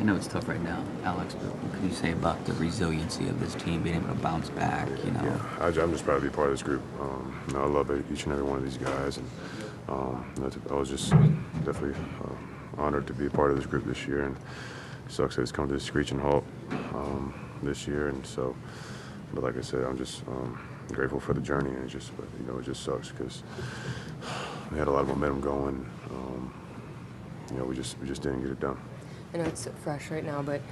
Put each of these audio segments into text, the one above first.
know it's tough right now, Alex, but what can you say about the resiliency of this team, being able to bounce back, Yeah, I'm just proud to be part of this group. I love each and every one of these guys, and I was just definitely honored to be a part of this group this year, and it sucks that it's come to a screeching halt this year, and so, but like I said, I'm just grateful for the journey, and it just sucks because we had a lot of momentum going. We just didn't get it done. I know it's fresh right now, but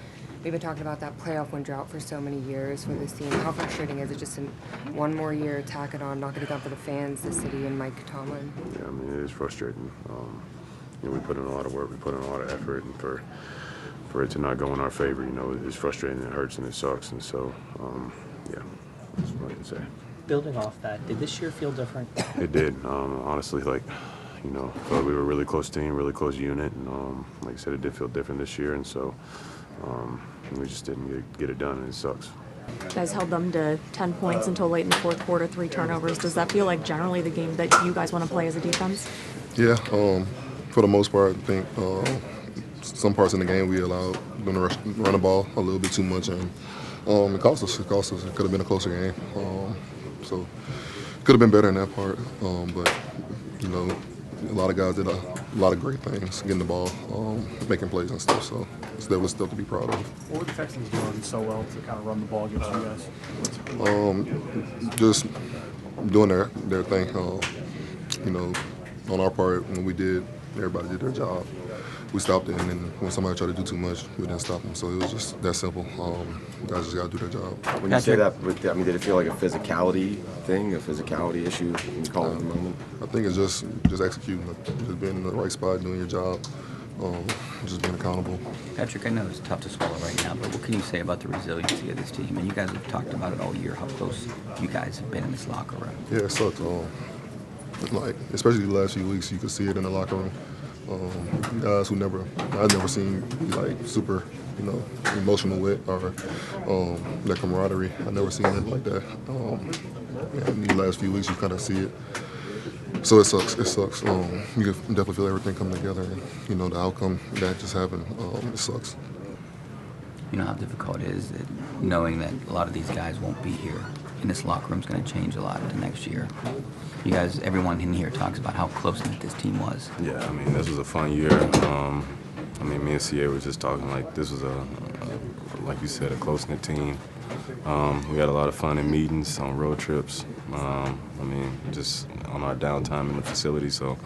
we've been talking about that playoff win drought for so many years for this team. How frustrating is it just in one more year, tack it on, not getting it done for the fans, the city, and Mike Tomlin? Yeah, I mean, it is frustrating. We put in a lot of work, we put in a lot of effort, and for it to not go in our favor, it's frustrating, it hurts, and it sucks. And so, yeah, that's what I can say. Building off that, did this year feel different? It did. Honestly, felt like we were a really close team, really close unit, and like I said, it did feel different this year, and so we just didn't get it done, and it sucks. You guys held them to 10 points until late in the fourth quarter, 3 turnovers. Does that feel like generally the game that you guys want to play as a defense? Yeah, for the most part, I think some parts in the game we allowed them to run the ball a little bit too much, and it cost us. It could have been a closer game. So could have been better in that part, but a lot of guys did a lot of great things, getting the ball, making plays and stuff. So there was stuff to be proud of. What were the Texans doing so well to kind of run the ball against you guys? Just doing their thing. On our part, when we did, everybody did their job. We stopped it, and then when somebody tried to do too much, we didn't stop them. So it was just that simple. Guys just got to do their job. When you say that, did it feel like a physicality thing, a physicality issue when you call it in the moment? I think it's just executing, just being in the right spot, doing your job, just being accountable. Patrick, I know it's tough to swallow right now, but what can you say about the resiliency of this team? And you guys have talked about it all year, how close you guys have been in this locker room. Yeah, it sucks. Especially the last few weeks, you could see it in the locker room. Guys who I've never seen super, emotional with, or that camaraderie. I've never seen it like that. In the last few weeks, you kind of see it. So it sucks. It sucks. You can definitely feel everything coming together, and the outcome that just happened. It sucks. You know how difficult it is knowing that a lot of these guys won't be here, and this locker room's going to change a lot into next year. You guys, everyone in here talks about how close-knit this team was. Yeah, I mean, this was a fun year. Me and CA were just talking like this was like you said, a close-knit team. We had a lot of fun in meetings, on road trips. Just on our downtime in the facility. So,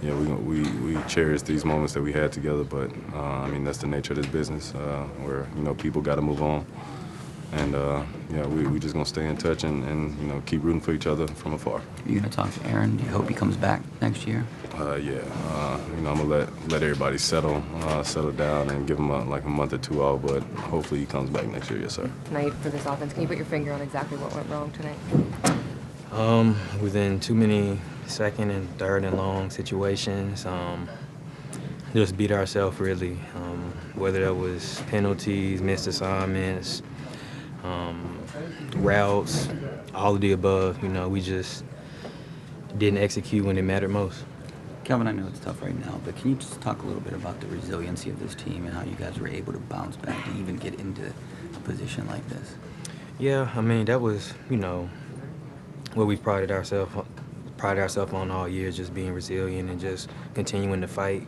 yeah, we cherish these moments that we had together. But that's the nature of this business, where people got to move on. And we just gonna stay in touch and keep rooting for each other from afar. You gonna talk to Aaron? Do you hope he comes back next year? Yeah. I'm gonna let everybody settle down and give him a month or two off. But hopefully he comes back next year. Yes, sir. Tonight for this offense, can you put your finger on exactly what went wrong tonight? Within too many second and third and long situations, just beat ourselves really. Whether that was penalties, missed assignments, routes, all of the above. We just didn't execute when it mattered most. Kelvin, I know it's tough right now, but can you just talk a little bit about the resiliency of this team and how you guys were able to bounce back to even get into a position like this? Yeah, that was, what we've prided ourselves on all year, just being resilient and just continuing to fight.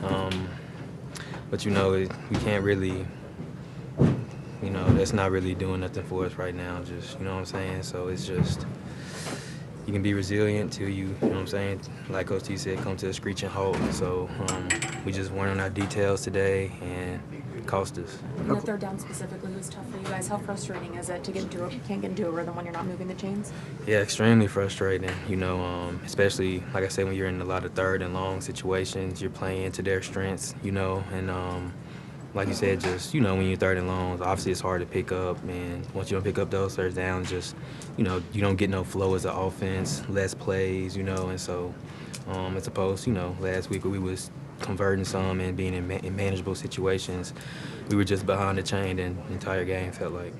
But we can't really, that's not really doing nothing for us right now. Just, you know what I'm saying? So it's just, you can be resilient till you know what I'm saying? Like Coach T said, come to a screeching halt. So we just weren't on our details today, and it cost us. And the third down specifically was tough for you guys. How frustrating is it to can't get into a rhythm when you're not moving the chains? Yeah, extremely frustrating. Especially like I said, when you're in a lot of third and long situations, you're playing to their strengths. And like you said, just when you're third and long, obviously it's hard to pick up. And once you don't pick up those third downs, just you don't get no flow as an offense, less plays. And so as opposed, last week we was converting some and being in manageable situations, we were just behind the chain the entire game, felt like.